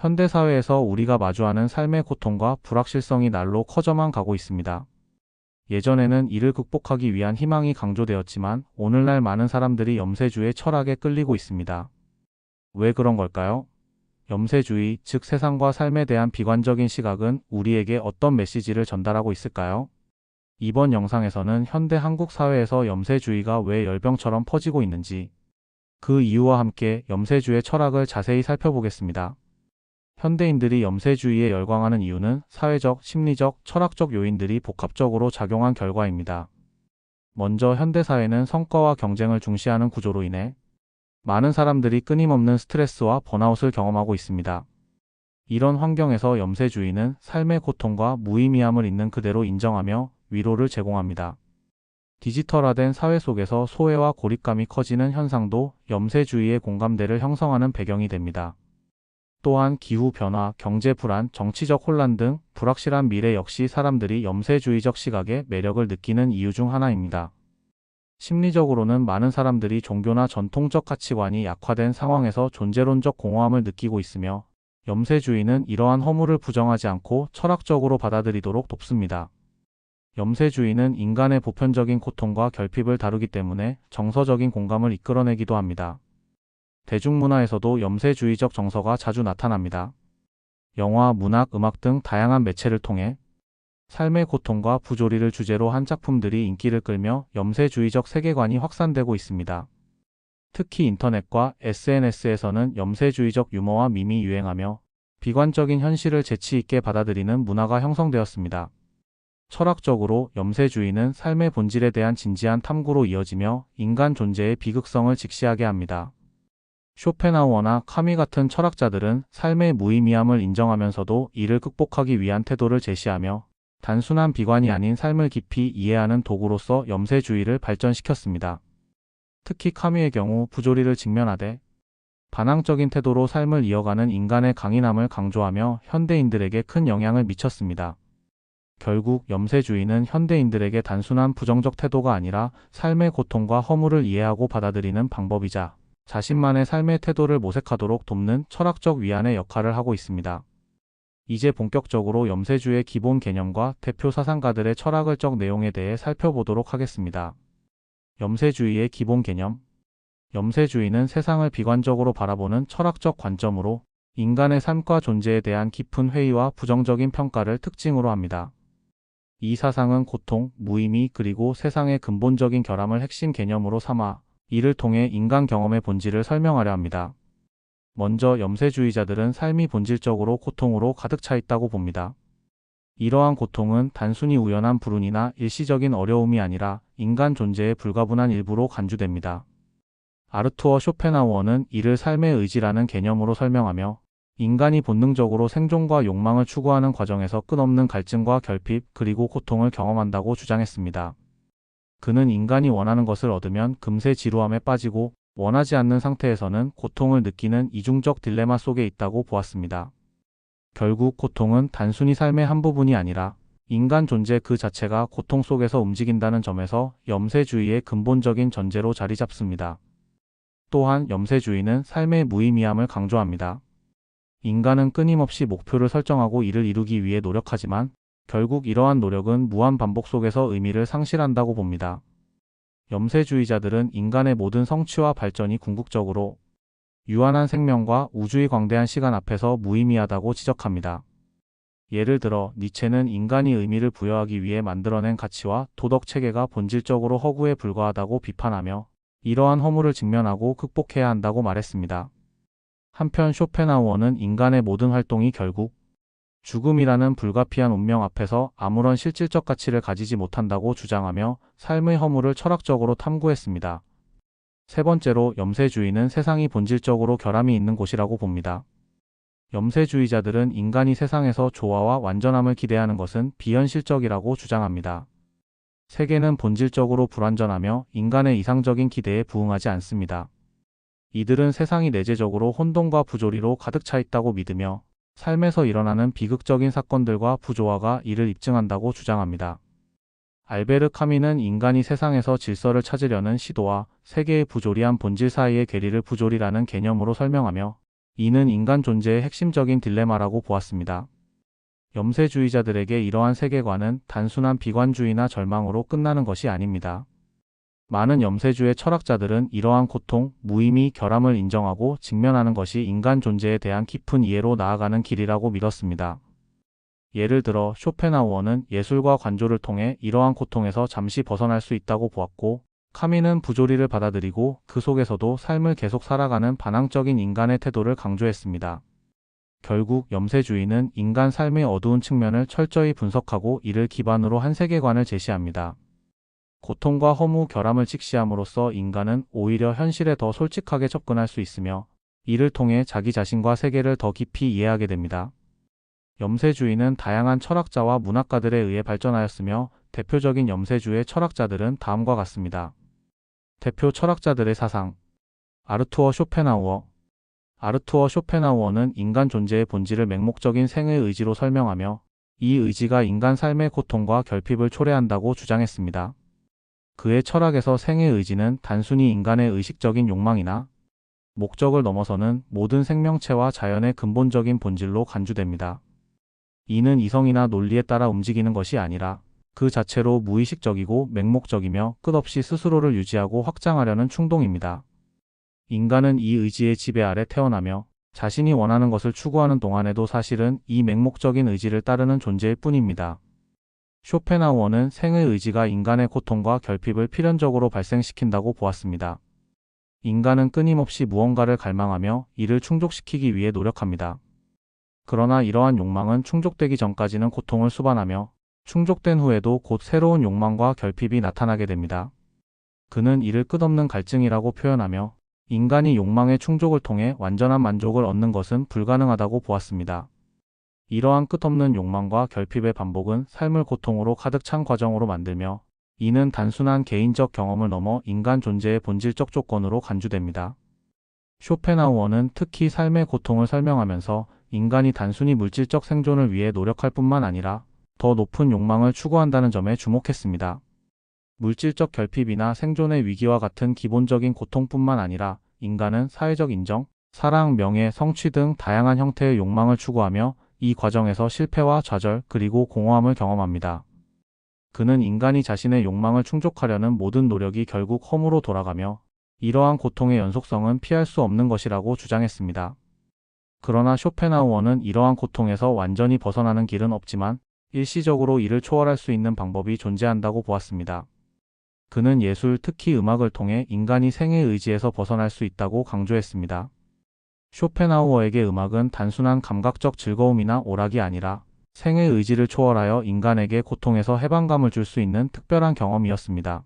현대사회에서 우리가 마주하는 삶의 고통과 불확실성이 날로 커져만 가고 있습니다. 예전에는 이를 극복하기 위한 희망이 강조되었지만 오늘날 많은 사람들이 염세주의 철학에 끌리고 있습니다. 왜 그런 걸까요? 염세주의, 즉 세상과 삶에 대한 비관적인 시각은 우리에게 어떤 메시지를 전달하고 있을까요? 이번 영상에서는 현대 한국 사회에서 염세주의가 왜 열병처럼 퍼지고 있는지, 그 이유와 함께 염세주의 철학을 자세히 살펴보겠습니다. 현대인들이 염세주의에 열광하는 이유는 사회적, 심리적, 철학적 요인들이 복합적으로 작용한 결과입니다. 먼저 현대사회는 성과와 경쟁을 중시하는 구조로 인해 많은 사람들이 끊임없는 스트레스와 번아웃을 경험하고 있습니다. 이런 환경에서 염세주의는 삶의 고통과 무의미함을 있는 그대로 인정하며 위로를 제공합니다. 디지털화된 사회 속에서 소외와 고립감이 커지는 현상도 염세주의의 공감대를 형성하는 배경이 됩니다. 또한 기후변화, 경제 불안, 정치적 혼란 등 불확실한 미래 역시 사람들이 염세주의적 시각에 매력을 느끼는 이유 중 하나입니다. 심리적으로는 많은 사람들이 종교나 전통적 가치관이 약화된 상황에서 존재론적 공허함을 느끼고 있으며 염세주의는 이러한 허물을 부정하지 않고 철학적으로 받아들이도록 돕습니다. 염세주의는 인간의 보편적인 고통과 결핍을 다루기 때문에 정서적인 공감을 이끌어내기도 합니다. 대중문화에서도 염세주의적 정서가 자주 나타납니다. 영화, 문학, 음악 등 다양한 매체를 통해 삶의 고통과 부조리를 주제로 한 작품들이 인기를 끌며 염세주의적 세계관이 확산되고 있습니다. 특히 인터넷과 SNS에서는 염세주의적 유머와 밈이 유행하며 비관적인 현실을 재치 있게 받아들이는 문화가 형성되었습니다. 철학적으로 염세주의는 삶의 본질에 대한 진지한 탐구로 이어지며 인간 존재의 비극성을 직시하게 합니다. 쇼펜하우어나 카미 같은 철학자들은 삶의 무의미함을 인정하면서도 이를 극복하기 위한 태도를 제시하며 단순한 비관이 아닌 삶을 깊이 이해하는 도구로서 염세주의를 발전시켰습니다. 특히 카미의 경우 부조리를 직면하되 반항적인 태도로 삶을 이어가는 인간의 강인함을 강조하며 현대인들에게 큰 영향을 미쳤습니다. 결국 염세주의는 현대인들에게 단순한 부정적 태도가 아니라 삶의 고통과 허물을 이해하고 받아들이는 방법이자 자신만의 삶의 태도를 모색하도록 돕는 철학적 위안의 역할을 하고 있습니다. 이제 본격적으로 염세주의의 기본 개념과 대표 사상가들의 철학적 내용에 대해 살펴보도록 하겠습니다. 염세주의의 기본 개념. 염세주의는 세상을 비관적으로 바라보는 철학적 관점으로 인간의 삶과 존재에 대한 깊은 회의와 부정적인 평가를 특징으로 합니다. 이 사상은 고통, 무의미 그리고 세상의 근본적인 결함을 핵심 개념으로 삼아 이를 통해 인간 경험의 본질을 설명하려 합니다. 먼저 염세주의자들은 삶이 본질적으로 고통으로 가득 차 있다고 봅니다. 이러한 고통은 단순히 우연한 불운이나 일시적인 어려움이 아니라 인간 존재의 불가분한 일부로 간주됩니다. 아르투어 쇼펜하우어는 이를 삶의 의지라는 개념으로 설명하며 인간이 본능적으로 생존과 욕망을 추구하는 과정에서 끝없는 갈증과 결핍 그리고 고통을 경험한다고 주장했습니다. 그는 인간이 원하는 것을 얻으면 금세 지루함에 빠지고 원하지 않는 상태에서는 고통을 느끼는 이중적 딜레마 속에 있다고 보았습니다. 결국 고통은 단순히 삶의 한 부분이 아니라 인간 존재 그 자체가 고통 속에서 움직인다는 점에서 염세주의의 근본적인 전제로 자리 잡습니다. 또한 염세주의는 삶의 무의미함을 강조합니다. 인간은 끊임없이 목표를 설정하고 이를 이루기 위해 노력하지만 결국 이러한 노력은 무한 반복 속에서 의미를 상실한다고 봅니다. 염세주의자들은 인간의 모든 성취와 발전이 궁극적으로 유한한 생명과 우주의 광대한 시간 앞에서 무의미하다고 지적합니다. 예를 들어 니체는 인간이 의미를 부여하기 위해 만들어낸 가치와 도덕 체계가 본질적으로 허구에 불과하다고 비판하며 이러한 허물을 직면하고 극복해야 한다고 말했습니다. 한편 쇼펜하우어는 인간의 모든 활동이 결국 죽음이라는 불가피한 운명 앞에서 아무런 실질적 가치를 가지지 못한다고 주장하며 삶의 허물을 철학적으로 탐구했습니다. 세 번째로 염세주의는 세상이 본질적으로 결함이 있는 곳이라고 봅니다. 염세주의자들은 인간이 세상에서 조화와 완전함을 기대하는 것은 비현실적이라고 주장합니다. 세계는 본질적으로 불완전하며 인간의 이상적인 기대에 부응하지 않습니다. 이들은 세상이 내재적으로 혼돈과 부조리로 가득 차 있다고 믿으며 삶에서 일어나는 비극적인 사건들과 부조화가 이를 입증한다고 주장합니다. 알베르 카미는 인간이 세상에서 질서를 찾으려는 시도와 세계의 부조리한 본질 사이의 괴리를 부조리라는 개념으로 설명하며 이는 인간 존재의 핵심적인 딜레마라고 보았습니다. 염세주의자들에게 이러한 세계관은 단순한 비관주의나 절망으로 끝나는 것이 아닙니다. 많은 염세주의 철학자들은 이러한 고통, 무의미, 결함을 인정하고 직면하는 것이 인간 존재에 대한 깊은 이해로 나아가는 길이라고 믿었습니다. 예를 들어 쇼펜하우어는 예술과 관조를 통해 이러한 고통에서 잠시 벗어날 수 있다고 보았고, 카미는 부조리를 받아들이고 그 속에서도 삶을 계속 살아가는 반항적인 인간의 태도를 강조했습니다. 결국 염세주의는 인간 삶의 어두운 측면을 철저히 분석하고 이를 기반으로 한 세계관을 제시합니다. 고통과 허무, 결함을 직시함으로써 인간은 오히려 현실에 더 솔직하게 접근할 수 있으며 이를 통해 자기 자신과 세계를 더 깊이 이해하게 됩니다. 염세주의는 다양한 철학자와 문학가들에 의해 발전하였으며 대표적인 염세주의 철학자들은 다음과 같습니다. 대표 철학자들의 사상. 아르투어 쇼펜하우어. 아르투어 쇼펜하우어는 인간 존재의 본질을 맹목적인 생의 의지로 설명하며 이 의지가 인간 삶의 고통과 결핍을 초래한다고 주장했습니다. 그의 철학에서 생의 의지는 단순히 인간의 의식적인 욕망이나 목적을 넘어서는 모든 생명체와 자연의 근본적인 본질로 간주됩니다. 이는 이성이나 논리에 따라 움직이는 것이 아니라 그 자체로 무의식적이고 맹목적이며 끝없이 스스로를 유지하고 확장하려는 충동입니다. 인간은 이 의지의 지배 아래 태어나며 자신이 원하는 것을 추구하는 동안에도 사실은 이 맹목적인 의지를 따르는 존재일 뿐입니다. 쇼펜하우어는 생의 의지가 인간의 고통과 결핍을 필연적으로 발생시킨다고 보았습니다. 인간은 끊임없이 무언가를 갈망하며 이를 충족시키기 위해 노력합니다. 그러나 이러한 욕망은 충족되기 전까지는 고통을 수반하며 충족된 후에도 곧 새로운 욕망과 결핍이 나타나게 됩니다. 그는 이를 끝없는 갈증이라고 표현하며 인간이 욕망의 충족을 통해 완전한 만족을 얻는 것은 불가능하다고 보았습니다. 이러한 끝없는 욕망과 결핍의 반복은 삶을 고통으로 가득 찬 과정으로 만들며 이는 단순한 개인적 경험을 넘어 인간 존재의 본질적 조건으로 간주됩니다. 쇼펜하우어는 특히 삶의 고통을 설명하면서 인간이 단순히 물질적 생존을 위해 노력할 뿐만 아니라 더 높은 욕망을 추구한다는 점에 주목했습니다. 물질적 결핍이나 생존의 위기와 같은 기본적인 고통뿐만 아니라 인간은 사회적 인정, 사랑, 명예, 성취 등 다양한 형태의 욕망을 추구하며 이 과정에서 실패와 좌절 그리고 공허함을 경험합니다. 그는 인간이 자신의 욕망을 충족하려는 모든 노력이 결국 허무로 돌아가며 이러한 고통의 연속성은 피할 수 없는 것이라고 주장했습니다. 그러나 쇼펜하우어는 이러한 고통에서 완전히 벗어나는 길은 없지만 일시적으로 이를 초월할 수 있는 방법이 존재한다고 보았습니다. 그는 예술, 특히 음악을 통해 인간이 생의 의지에서 벗어날 수 있다고 강조했습니다. 쇼펜하우어에게 음악은 단순한 감각적 즐거움이나 오락이 아니라 생의 의지를 초월하여 인간에게 고통에서 해방감을 줄 수 있는 특별한 경험이었습니다.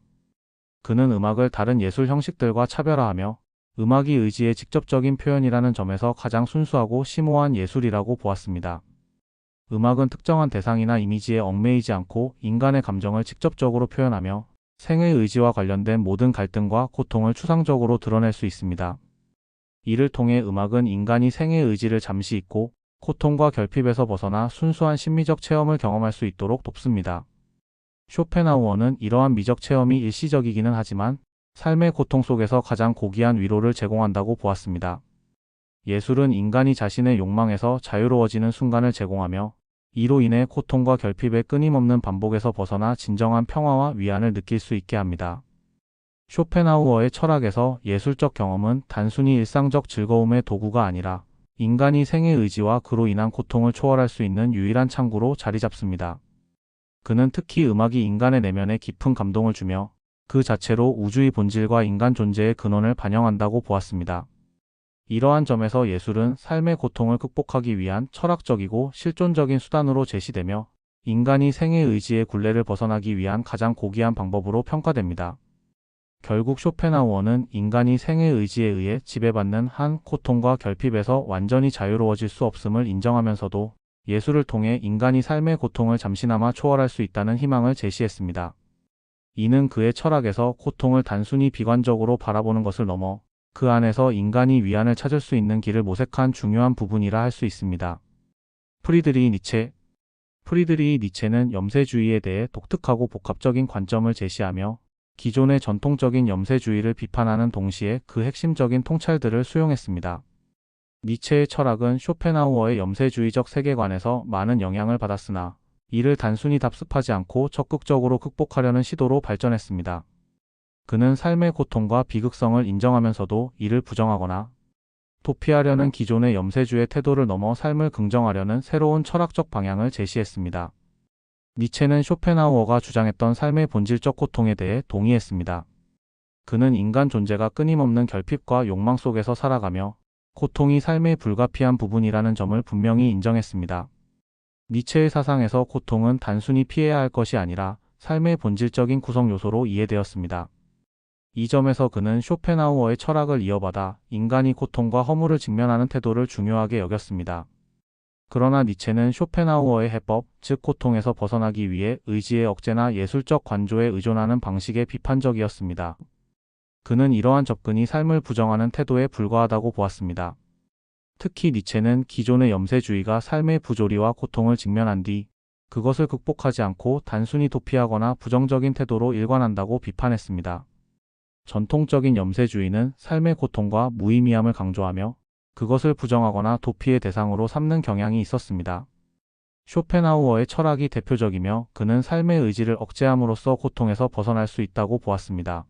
그는 음악을 다른 예술 형식들과 차별화하며 음악이 의지의 직접적인 표현이라는 점에서 가장 순수하고 심오한 예술이라고 보았습니다. 음악은 특정한 대상이나 이미지에 얽매이지 않고 인간의 감정을 직접적으로 표현하며 생의 의지와 관련된 모든 갈등과 고통을 추상적으로 드러낼 수 있습니다. 이를 통해 음악은 인간이 생의 의지를 잠시 잊고 고통과 결핍에서 벗어나 순수한 심미적 체험을 경험할 수 있도록 돕습니다. 쇼펜하우어는 이러한 미적 체험이 일시적이기는 하지만 삶의 고통 속에서 가장 고귀한 위로를 제공한다고 보았습니다. 예술은 인간이 자신의 욕망에서 자유로워지는 순간을 제공하며 이로 인해 고통과 결핍의 끊임없는 반복에서 벗어나 진정한 평화와 위안을 느낄 수 있게 합니다. 쇼펜하우어의 철학에서 예술적 경험은 단순히 일상적 즐거움의 도구가 아니라 인간이 생의 의지와 그로 인한 고통을 초월할 수 있는 유일한 창구로 자리 잡습니다. 그는 특히 음악이 인간의 내면에 깊은 감동을 주며 그 자체로 우주의 본질과 인간 존재의 근원을 반영한다고 보았습니다. 이러한 점에서 예술은 삶의 고통을 극복하기 위한 철학적이고 실존적인 수단으로 제시되며 인간이 생의 의지의 굴레를 벗어나기 위한 가장 고귀한 방법으로 평가됩니다. 결국 쇼펜하우어는 인간이 생의 의지에 의해 지배받는 한 고통과 결핍에서 완전히 자유로워질 수 없음을 인정하면서도 예술을 통해 인간이 삶의 고통을 잠시나마 초월할 수 있다는 희망을 제시했습니다. 이는 그의 철학에서 고통을 단순히 비관적으로 바라보는 것을 넘어 그 안에서 인간이 위안을 찾을 수 있는 길을 모색한 중요한 부분이라 할 수 있습니다. 프리드리히 니체. 프리드리히 니체는 염세주의에 대해 독특하고 복합적인 관점을 제시하며 기존의 전통적인 염세주의를 비판하는 동시에 그 핵심적인 통찰들을 수용했습니다. 니체의 철학은 쇼펜하우어의 염세주의적 세계관에서 많은 영향을 받았으나 이를 단순히 답습하지 않고 적극적으로 극복하려는 시도로 발전했습니다. 그는 삶의 고통과 비극성을 인정하면서도 이를 부정하거나 도피하려는 기존의 염세주의 태도를 넘어 삶을 긍정하려는 새로운 철학적 방향을 제시했습니다. 니체는 쇼펜하우어가 주장했던 삶의 본질적 고통에 대해 동의했습니다. 그는 인간 존재가 끊임없는 결핍과 욕망 속에서 살아가며 고통이 삶의 불가피한 부분이라는 점을 분명히 인정했습니다. 니체의 사상에서 고통은 단순히 피해야 할 것이 아니라 삶의 본질적인 구성 요소로 이해되었습니다. 이 점에서 그는 쇼펜하우어의 철학을 이어받아 인간이 고통과 허물을 직면하는 태도를 중요하게 여겼습니다. 그러나 니체는 쇼펜하우어의 해법, 즉 고통에서 벗어나기 위해 의지의 억제나 예술적 관조에 의존하는 방식에 비판적이었습니다. 그는 이러한 접근이 삶을 부정하는 태도에 불과하다고 보았습니다. 특히 니체는 기존의 염세주의가 삶의 부조리와 고통을 직면한 뒤 그것을 극복하지 않고 단순히 도피하거나 부정적인 태도로 일관한다고 비판했습니다. 전통적인 염세주의는 삶의 고통과 무의미함을 강조하며 그것을 부정하거나 도피의 대상으로 삼는 경향이 있었습니다. 쇼펜하우어의 철학이 대표적이며 그는 삶의 의지를 억제함으로써 고통에서 벗어날 수 있다고 보았습니다.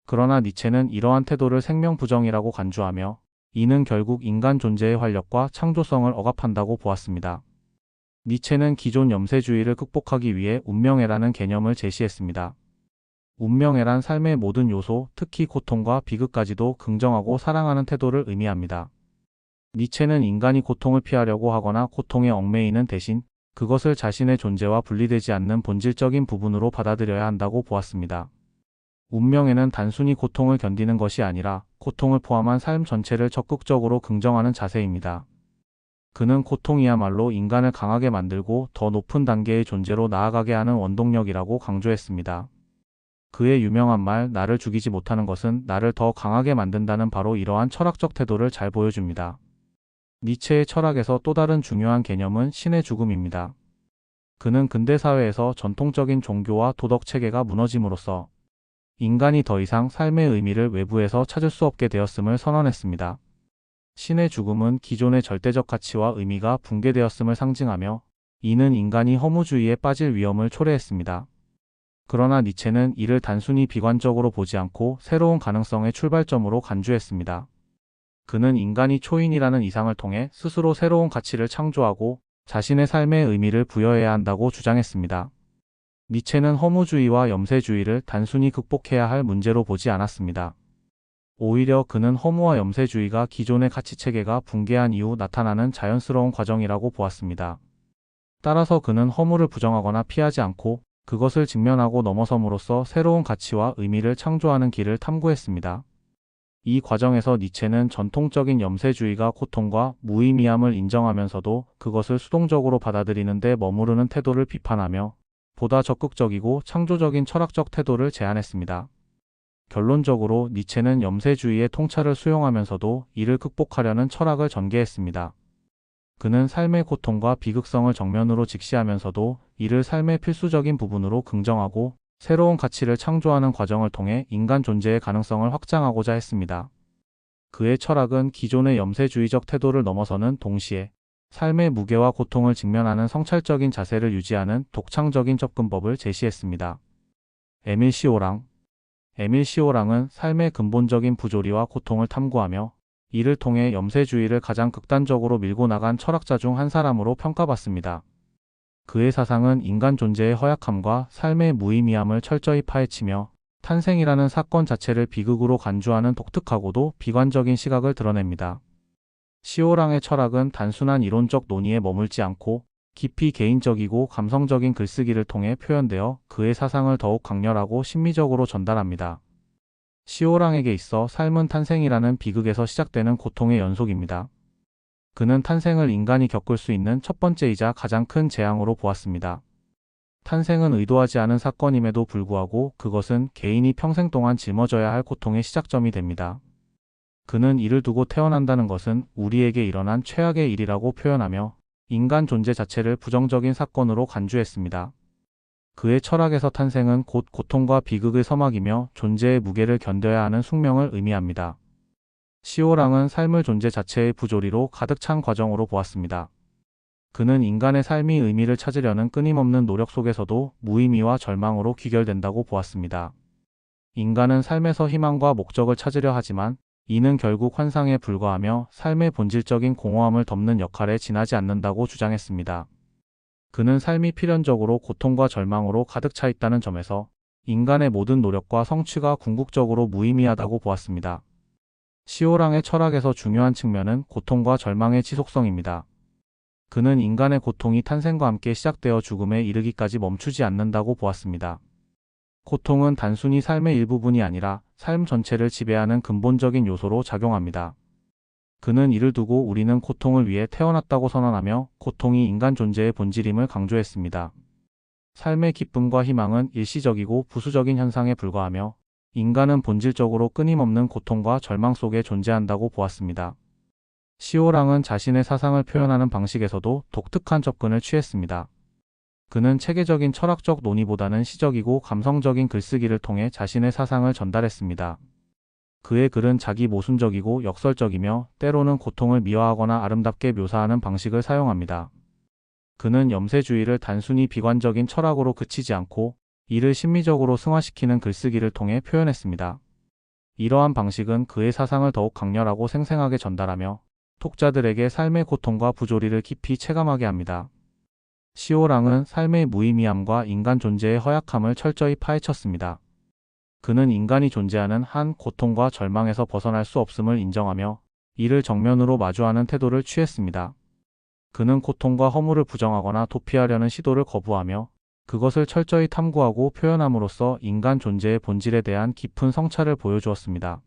그러나 니체는 이러한 태도를 생명부정이라고 간주하며 이는 결국 인간 존재의 활력과 창조성을 억압한다고 보았습니다. 니체는 기존 염세주의를 극복하기 위해 운명애라는 개념을 제시했습니다. 운명애란 삶의 모든 요소, 특히 고통과 비극까지도 긍정하고 사랑하는 태도를 의미합니다. 니체는 인간이 고통을 피하려고 하거나 고통에 얽매이는 대신 그것을 자신의 존재와 분리되지 않는 본질적인 부분으로 받아들여야 한다고 보았습니다. 운명애는 단순히 고통을 견디는 것이 아니라 고통을 포함한 삶 전체를 적극적으로 긍정하는 자세입니다. 그는 고통이야말로 인간을 강하게 만들고 더 높은 단계의 존재로 나아가게 하는 원동력이라고 강조했습니다. 그의 유명한 말, 나를 죽이지 못하는 것은 나를 더 강하게 만든다는 바로 이러한 철학적 태도를 잘 보여줍니다. 니체의 철학에서 또 다른 중요한 개념은 신의 죽음입니다. 그는 근대 사회에서 전통적인 종교와 도덕 체계가 무너짐으로써 인간이 더 이상 삶의 의미를 외부에서 찾을 수 없게 되었음을 선언했습니다. 신의 죽음은 기존의 절대적 가치와 의미가 붕괴되었음을 상징하며 이는 인간이 허무주의에 빠질 위험을 초래했습니다. 그러나 니체는 이를 단순히 비관적으로 보지 않고 새로운 가능성의 출발점으로 간주했습니다. 그는 인간이 초인이라는 이상을 통해 스스로 새로운 가치를 창조하고 자신의 삶의 의미를 부여해야 한다고 주장했습니다. 니체는 허무주의와 염세주의를 단순히 극복해야 할 문제로 보지 않았습니다. 오히려 그는 허무와 염세주의가 기존의 가치체계가 붕괴한 이후 나타나는 자연스러운 과정이라고 보았습니다. 따라서 그는 허무를 부정하거나 피하지 않고 그것을 직면하고 넘어섬으로써 새로운 가치와 의미를 창조하는 길을 탐구했습니다. 이 과정에서 니체는 전통적인 염세주의가 고통과 무의미함을 인정하면서도 그것을 수동적으로 받아들이는 데 머무르는 태도를 비판하며 보다 적극적이고 창조적인 철학적 태도를 제안했습니다. 결론적으로 니체는 염세주의의 통찰을 수용하면서도 이를 극복하려는 철학을 전개했습니다. 그는 삶의 고통과 비극성을 정면으로 직시하면서도 이를 삶의 필수적인 부분으로 긍정하고 새로운 가치를 창조하는 과정을 통해 인간 존재의 가능성을 확장하고자 했습니다. 그의 철학은 기존의 염세주의적 태도를 넘어서는 동시에 삶의 무게와 고통을 직면하는 성찰적인 자세를 유지하는 독창적인 접근법을 제시했습니다. 에밀 시오랑 에밀 시오랑은 삶의 근본적인 부조리와 고통을 탐구하며 이를 통해 염세주의를 가장 극단적으로 밀고 나간 철학자 중 한 사람으로 평가받습니다. 그의 사상은 인간 존재의 허약함과 삶의 무의미함을 철저히 파헤치며 탄생이라는 사건 자체를 비극으로 간주하는 독특하고도 비관적인 시각을 드러냅니다. 시오랑의 철학은 단순한 이론적 논의에 머물지 않고 깊이 개인적이고 감성적인 글쓰기를 통해 표현되어 그의 사상을 더욱 강렬하고 심미적으로 전달합니다. 시오랑에게 있어 삶은 탄생이라는 비극에서 시작되는 고통의 연속입니다. 그는 탄생을 인간이 겪을 수 있는 첫 번째이자 가장 큰 재앙으로 보았습니다. 탄생은 의도하지 않은 사건임에도 불구하고 그것은 개인이 평생 동안 짊어져야 할 고통의 시작점이 됩니다. 그는 이를 두고 태어난다는 것은 우리에게 일어난 최악의 일이라고 표현하며 인간 존재 자체를 부정적인 사건으로 간주했습니다. 그의 철학에서 탄생은 곧 고통과 비극의 서막이며 존재의 무게를 견뎌야 하는 숙명을 의미합니다. 시오랑은 삶을 존재 자체의 부조리로 가득 찬 과정으로 보았습니다. 그는 인간의 삶이 의미를 찾으려는 끊임없는 노력 속에서도 무의미와 절망으로 귀결된다고 보았습니다. 인간은 삶에서 희망과 목적을 찾으려 하지만 이는 결국 환상에 불과하며 삶의 본질적인 공허함을 덮는 역할에 지나지 않는다고 주장했습니다. 그는 삶이 필연적으로 고통과 절망으로 가득 차 있다는 점에서 인간의 모든 노력과 성취가 궁극적으로 무의미하다고 보았습니다. 시오랑의 철학에서 중요한 측면은 고통과 절망의 지속성입니다. 그는 인간의 고통이 탄생과 함께 시작되어 죽음에 이르기까지 멈추지 않는다고 보았습니다. 고통은 단순히 삶의 일부분이 아니라 삶 전체를 지배하는 근본적인 요소로 작용합니다. 그는 이를 두고 우리는 고통을 위해 태어났다고 선언하며 고통이 인간 존재의 본질임을 강조했습니다. 삶의 기쁨과 희망은 일시적이고 부수적인 현상에 불과하며 인간은 본질적으로 끊임없는 고통과 절망 속에 존재한다고 보았습니다. 시오랑은 자신의 사상을 표현하는 방식에서도 독특한 접근을 취했습니다. 그는 체계적인 철학적 논의보다는 시적이고 감성적인 글쓰기를 통해 자신의 사상을 전달했습니다. 그의 글은 자기 모순적이고 역설적이며 때로는 고통을 미화하거나 아름답게 묘사하는 방식을 사용합니다. 그는 염세주의를 단순히 비관적인 철학으로 그치지 않고 이를 심미적으로 승화시키는 글쓰기를 통해 표현했습니다. 이러한 방식은 그의 사상을 더욱 강렬하고 생생하게 전달하며 독자들에게 삶의 고통과 부조리를 깊이 체감하게 합니다. 시오랑은 삶의 무의미함과 인간 존재의 허약함을 철저히 파헤쳤습니다. 그는 인간이 존재하는 한 고통과 절망에서 벗어날 수 없음을 인정하며 이를 정면으로 마주하는 태도를 취했습니다. 그는 고통과 허물을 부정하거나 도피하려는 시도를 거부하며 그것을 철저히 탐구하고 표현함으로써 인간 존재의 본질에 대한 깊은 성찰을 보여주었습니다.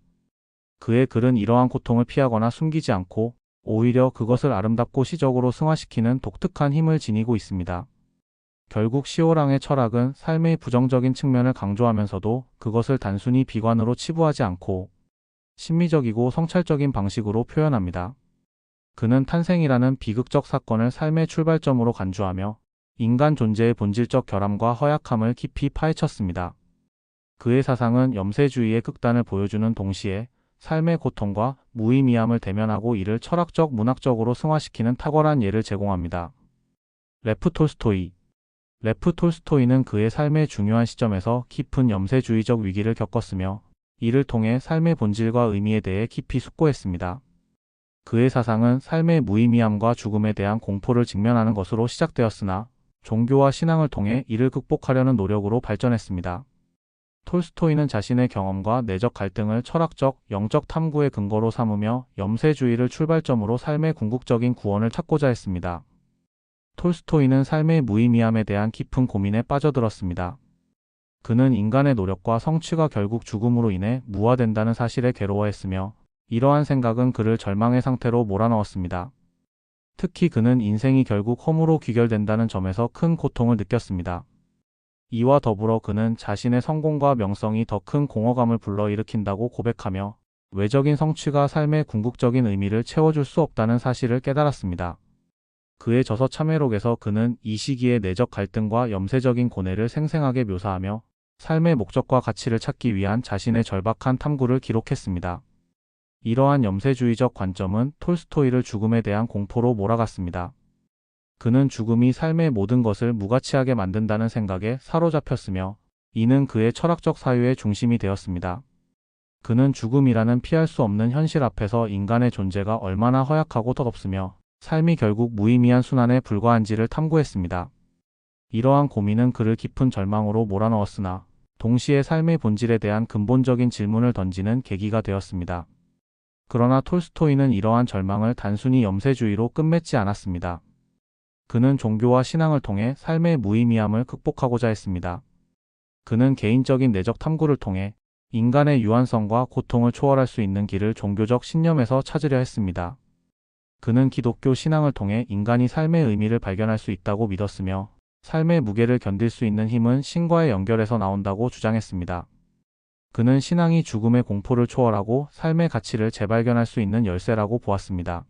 그의 글은 이러한 고통을 피하거나 숨기지 않고 오히려 그것을 아름답고 시적으로 승화시키는 독특한 힘을 지니고 있습니다. 결국 시오랑의 철학은 삶의 부정적인 측면을 강조하면서도 그것을 단순히 비관으로 치부하지 않고 심미적이고 성찰적인 방식으로 표현합니다. 그는 탄생이라는 비극적 사건을 삶의 출발점으로 간주하며 인간 존재의 본질적 결함과 허약함을 깊이 파헤쳤습니다. 그의 사상은 염세주의의 극단을 보여주는 동시에 삶의 고통과 무의미함을 대면하고 이를 철학적, 문학적으로 승화시키는 탁월한 예를 제공합니다. 레프 톨스토이. 레프 톨스토이는 그의 삶의 중요한 시점에서 깊은 염세주의적 위기를 겪었으며 이를 통해 삶의 본질과 의미에 대해 깊이 숙고했습니다. 그의 사상은 삶의 무의미함과 죽음에 대한 공포를 직면하는 것으로 시작되었으나 종교와 신앙을 통해 이를 극복하려는 노력으로 발전했습니다. 톨스토이는 자신의 경험과 내적 갈등을 철학적, 영적 탐구의 근거로 삼으며 염세주의를 출발점으로 삶의 궁극적인 구원을 찾고자 했습니다. 톨스토이는 삶의 무의미함에 대한 깊은 고민에 빠져들었습니다. 그는 인간의 노력과 성취가 결국 죽음으로 인해 무화된다는 사실에 괴로워했으며 이러한 생각은 그를 절망의 상태로 몰아넣었습니다. 특히 그는 인생이 결국 허무로 귀결된다는 점에서 큰 고통을 느꼈습니다. 이와 더불어 그는 자신의 성공과 명성이 더 큰 공허감을 불러일으킨다고 고백하며 외적인 성취가 삶의 궁극적인 의미를 채워줄 수 없다는 사실을 깨달았습니다. 그의 저서 참회록에서 그는 이 시기의 내적 갈등과 염세적인 고뇌를 생생하게 묘사하며 삶의 목적과 가치를 찾기 위한 자신의 절박한 탐구를 기록했습니다. 이러한 염세주의적 관점은 톨스토이를 죽음에 대한 공포로 몰아갔습니다. 그는 죽음이 삶의 모든 것을 무가치하게 만든다는 생각에 사로잡혔으며 이는 그의 철학적 사유의 중심이 되었습니다. 그는 죽음이라는 피할 수 없는 현실 앞에서 인간의 존재가 얼마나 허약하고 덧없으며 삶이 결국 무의미한 순환에 불과한지를 탐구했습니다. 이러한 고민은 그를 깊은 절망으로 몰아넣었으나 동시에 삶의 본질에 대한 근본적인 질문을 던지는 계기가 되었습니다. 그러나 톨스토이는 이러한 절망을 단순히 염세주의로 끝맺지 않았습니다. 그는 종교와 신앙을 통해 삶의 무의미함을 극복하고자 했습니다. 그는 개인적인 내적 탐구를 통해 인간의 유한성과 고통을 초월할 수 있는 길을 종교적 신념에서 찾으려 했습니다. 그는 기독교 신앙을 통해 인간이 삶의 의미를 발견할 수 있다고 믿었으며 삶의 무게를 견딜 수 있는 힘은 신과의 연결에서 나온다고 주장했습니다. 그는 신앙이 죽음의 공포를 초월하고 삶의 가치를 재발견할 수 있는 열쇠라고 보았습니다.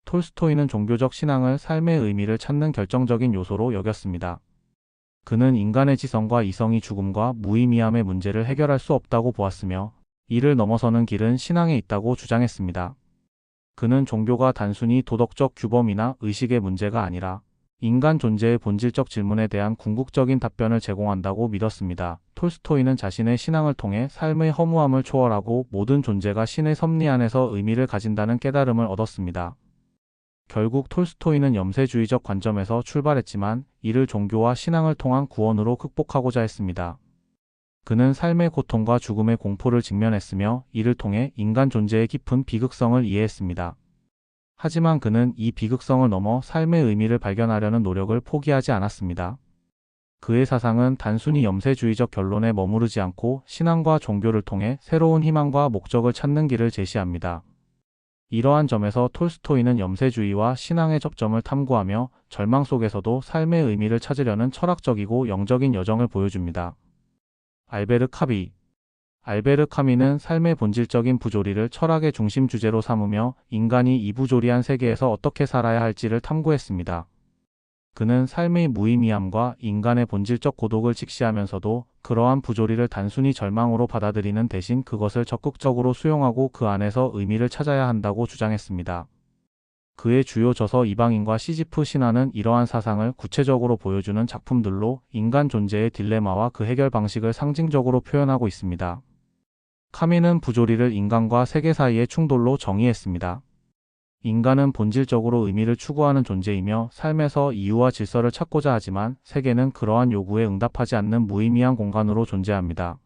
톨스토이는 종교적 신앙을 삶의 의미를 찾는 결정적인 요소로 여겼습니다. 그는 인간의 지성과 이성이 죽음과 무의미함의 문제를 해결할 수 없다고 보았으며 이를 넘어서는 길은 신앙에 있다고 주장했습니다. 그는 종교가 단순히 도덕적 규범이나 의식의 문제가 아니라 인간 존재의 본질적 질문에 대한 궁극적인 답변을 제공한다고 믿었습니다. 톨스토이는 자신의 신앙을 통해 삶의 허무함을 초월하고 모든 존재가 신의 섭리 안에서 의미를 가진다는 깨달음을 얻었습니다. 결국 톨스토이는 염세주의적 관점에서 출발했지만 이를 종교와 신앙을 통한 구원으로 극복하고자 했습니다. 그는 삶의 고통과 죽음의 공포를 직면했으며 이를 통해 인간 존재의 깊은 비극성을 이해했습니다. 하지만 그는 이 비극성을 넘어 삶의 의미를 발견하려는 노력을 포기하지 않았습니다. 그의 사상은 단순히 염세주의적 결론에 머무르지 않고 신앙과 종교를 통해 새로운 희망과 목적을 찾는 길을 제시합니다. 이러한 점에서 톨스토이는 염세주의와 신앙의 접점을 탐구하며 절망 속에서도 삶의 의미를 찾으려는 철학적이고 영적인 여정을 보여줍니다. 알베르 카미. 알베르 카미는 삶의 본질적인 부조리를 철학의 중심 주제로 삼으며 인간이 이 부조리한 세계에서 어떻게 살아야 할지를 탐구했습니다. 그는 삶의 무의미함과 인간의 본질적 고독을 직시하면서도 그러한 부조리를 단순히 절망으로 받아들이는 대신 그것을 적극적으로 수용하고 그 안에서 의미를 찾아야 한다고 주장했습니다. 그의 주요 저서 이방인과 시지프 신화는 이러한 사상을 구체적으로 보여주는 작품들로 인간 존재의 딜레마와 그 해결 방식을 상징적으로 표현하고 있습니다. 카미는 부조리를 인간과 세계 사이의 충돌로 정의했습니다. 인간은 본질적으로 의미를 추구하는 존재이며 삶에서 이유와 질서를 찾고자 하지만 세계는 그러한 요구에 응답하지 않는 무의미한 공간으로 존재합니다.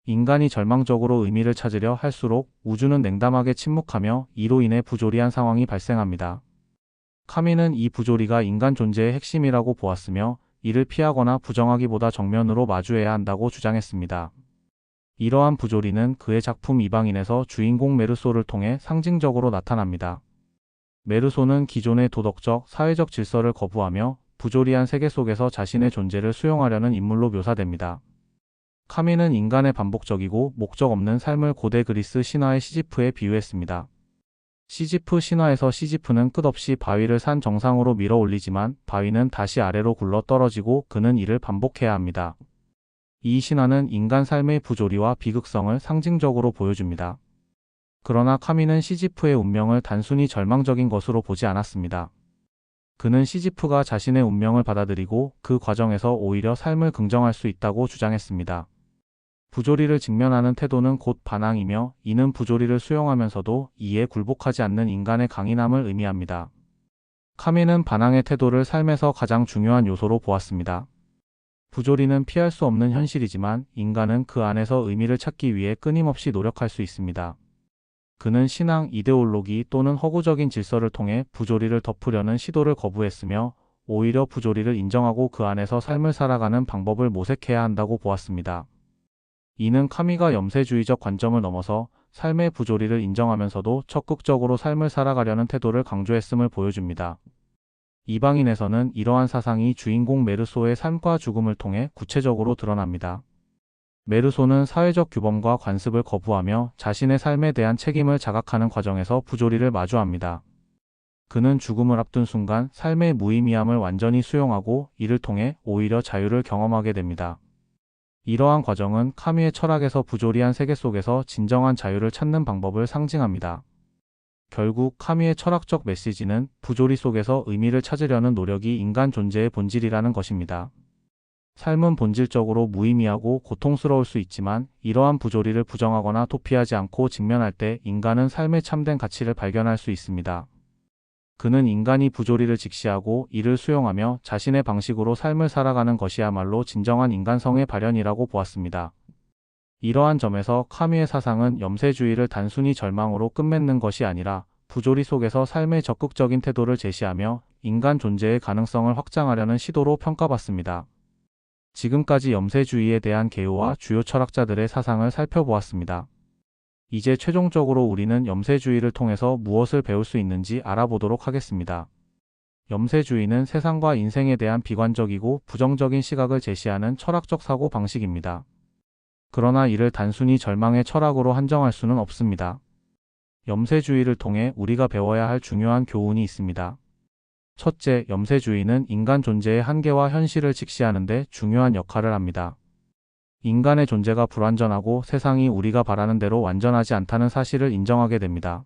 인간이 절망적으로 의미를 찾으려 할수록 우주는 냉담하게 침묵하며 이로 인해 부조리한 상황이 발생합니다. 카미는 이 부조리가 인간 존재의 핵심이라고 보았으며 이를 피하거나 부정하기보다 정면으로 마주해야 한다고 주장했습니다. 이러한 부조리는 그의 작품 이방인에서 주인공 메르소를 통해 상징적으로 나타납니다. 메르소는 기존의 도덕적, 사회적 질서를 거부하며 부조리한 세계 속에서 자신의 존재를 수용하려는 인물로 묘사됩니다. 카미는 인간의 반복적이고 목적 없는 삶을 고대 그리스 신화의 시지프에 비유했습니다. 시지프 신화에서 시지프는 끝없이 바위를 산 정상으로 밀어 올리지만 바위는 다시 아래로 굴러 떨어지고 그는 이를 반복해야 합니다. 이 신화는 인간 삶의 부조리와 비극성을 상징적으로 보여줍니다. 그러나 카미는 시지프의 운명을 단순히 절망적인 것으로 보지 않았습니다. 그는 시지프가 자신의 운명을 받아들이고 그 과정에서 오히려 삶을 긍정할 수 있다고 주장했습니다. 부조리를 직면하는 태도는 곧 반항이며 이는 부조리를 수용하면서도 이에 굴복하지 않는 인간의 강인함을 의미합니다. 카미는 반항의 태도를 삶에서 가장 중요한 요소로 보았습니다. 부조리는 피할 수 없는 현실이지만 인간은 그 안에서 의미를 찾기 위해 끊임없이 노력할 수 있습니다. 그는 신앙, 이데올로기 또는 허구적인 질서를 통해 부조리를 덮으려는 시도를 거부했으며 오히려 부조리를 인정하고 그 안에서 삶을 살아가는 방법을 모색해야 한다고 보았습니다. 이는 카미가 염세주의적 관점을 넘어서 삶의 부조리를 인정하면서도 적극적으로 삶을 살아가려는 태도를 강조했음을 보여줍니다. 이방인에서는 이러한 사상이 주인공 메르소의 삶과 죽음을 통해 구체적으로 드러납니다. 메르소는 사회적 규범과 관습을 거부하며 자신의 삶에 대한 책임을 자각하는 과정에서 부조리를 마주합니다. 그는 죽음을 앞둔 순간 삶의 무의미함을 완전히 수용하고 이를 통해 오히려 자유를 경험하게 됩니다. 이러한 과정은 카미의 철학에서 부조리한 세계 속에서 진정한 자유를 찾는 방법을 상징합니다. 결국 카미의 철학적 메시지는 부조리 속에서 의미를 찾으려는 노력이 인간 존재의 본질이라는 것입니다. 삶은 본질적으로 무의미하고 고통스러울 수 있지만 이러한 부조리를 부정하거나 도피하지 않고 직면할 때 인간은 삶의 참된 가치를 발견할 수 있습니다. 그는 인간이 부조리를 직시하고 이를 수용하며 자신의 방식으로 삶을 살아가는 것이야말로 진정한 인간성의 발현이라고 보았습니다. 이러한 점에서 카미의 사상은 염세주의를 단순히 절망으로 끝맺는 것이 아니라 부조리 속에서 삶의 적극적인 태도를 제시하며 인간 존재의 가능성을 확장하려는 시도로 평가받습니다. 지금까지 염세주의에 대한 개요와 주요 철학자들의 사상을 살펴보았습니다. 이제 최종적으로 우리는 염세주의를 통해서 무엇을 배울 수 있는지 알아보도록 하겠습니다. 염세주의는 세상과 인생에 대한 비관적이고 부정적인 시각을 제시하는 철학적 사고 방식입니다. 그러나 이를 단순히 절망의 철학으로 한정할 수는 없습니다. 염세주의를 통해 우리가 배워야 할 중요한 교훈이 있습니다. 첫째, 염세주의는 인간 존재의 한계와 현실을 직시하는 데 중요한 역할을 합니다. 인간의 존재가 불완전하고 세상이 우리가 바라는 대로 완전하지 않다는 사실을 인정하게 됩니다.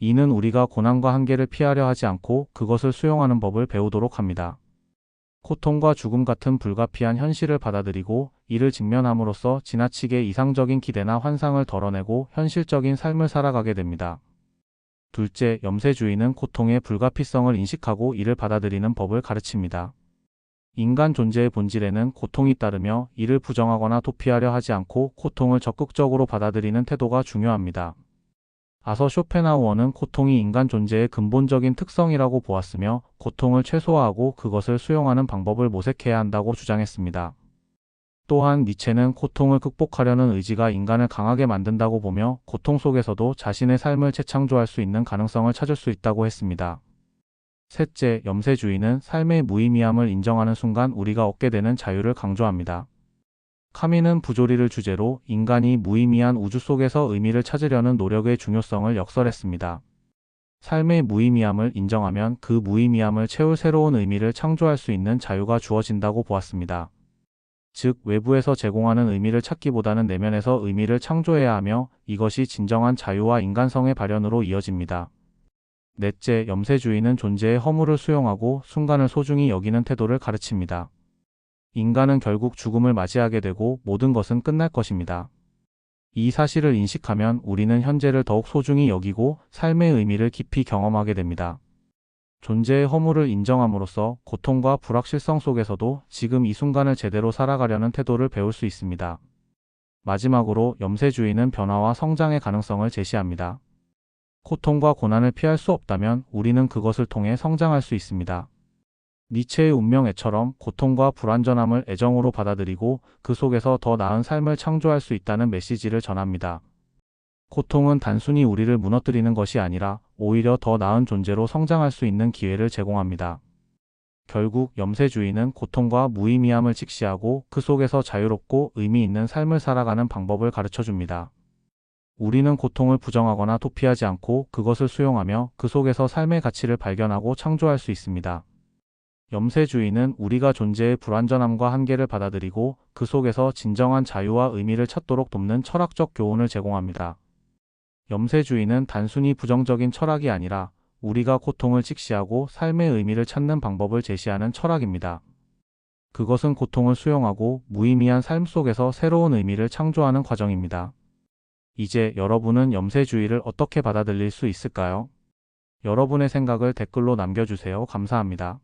이는 우리가 고난과 한계를 피하려 하지 않고 그것을 수용하는 법을 배우도록 합니다. 고통과 죽음 같은 불가피한 현실을 받아들이고 이를 직면함으로써 지나치게 이상적인 기대나 환상을 덜어내고 현실적인 삶을 살아가게 됩니다. 둘째, 염세주의는 고통의 불가피성을 인식하고 이를 받아들이는 법을 가르칩니다. 인간 존재의 본질에는 고통이 따르며 이를 부정하거나 도피하려 하지 않고 고통을 적극적으로 받아들이는 태도가 중요합니다. 아서 쇼펜하우어는 고통이 인간 존재의 근본적인 특성이라고 보았으며 고통을 최소화하고 그것을 수용하는 방법을 모색해야 한다고 주장했습니다. 또한 니체는 고통을 극복하려는 의지가 인간을 강하게 만든다고 보며 고통 속에서도 자신의 삶을 재창조할 수 있는 가능성을 찾을 수 있다고 했습니다. 셋째, 염세주의는 삶의 무의미함을 인정하는 순간 우리가 얻게 되는 자유를 강조합니다. 카미는 부조리를 주제로 인간이 무의미한 우주 속에서 의미를 찾으려는 노력의 중요성을 역설했습니다. 삶의 무의미함을 인정하면 그 무의미함을 채울 새로운 의미를 창조할 수 있는 자유가 주어진다고 보았습니다. 즉, 외부에서 제공하는 의미를 찾기보다는 내면에서 의미를 창조해야 하며 이것이 진정한 자유와 인간성의 발현으로 이어집니다. 넷째, 염세주의는 존재의 허물을 수용하고 순간을 소중히 여기는 태도를 가르칩니다. 인간은 결국 죽음을 맞이하게 되고 모든 것은 끝날 것입니다. 이 사실을 인식하면 우리는 현재를 더욱 소중히 여기고 삶의 의미를 깊이 경험하게 됩니다. 존재의 허물을 인정함으로써 고통과 불확실성 속에서도 지금 이 순간을 제대로 살아가려는 태도를 배울 수 있습니다. 마지막으로 염세주의는 변화와 성장의 가능성을 제시합니다. 고통과 고난을 피할 수 없다면 우리는 그것을 통해 성장할 수 있습니다. 니체의 운명애처럼 고통과 불완전함을 애정으로 받아들이고 그 속에서 더 나은 삶을 창조할 수 있다는 메시지를 전합니다. 고통은 단순히 우리를 무너뜨리는 것이 아니라 오히려 더 나은 존재로 성장할 수 있는 기회를 제공합니다. 결국 염세주의는 고통과 무의미함을 직시하고 그 속에서 자유롭고 의미 있는 삶을 살아가는 방법을 가르쳐줍니다. 우리는 고통을 부정하거나 도피하지 않고 그것을 수용하며 그 속에서 삶의 가치를 발견하고 창조할 수 있습니다. 염세주의는 우리가 존재의 불완전함과 한계를 받아들이고 그 속에서 진정한 자유와 의미를 찾도록 돕는 철학적 교훈을 제공합니다. 염세주의는 단순히 부정적인 철학이 아니라 우리가 고통을 직시하고 삶의 의미를 찾는 방법을 제시하는 철학입니다. 그것은 고통을 수용하고 무의미한 삶 속에서 새로운 의미를 창조하는 과정입니다. 이제 여러분은 염세주의를 어떻게 받아들일 수 있을까요? 여러분의 생각을 댓글로 남겨주세요. 감사합니다.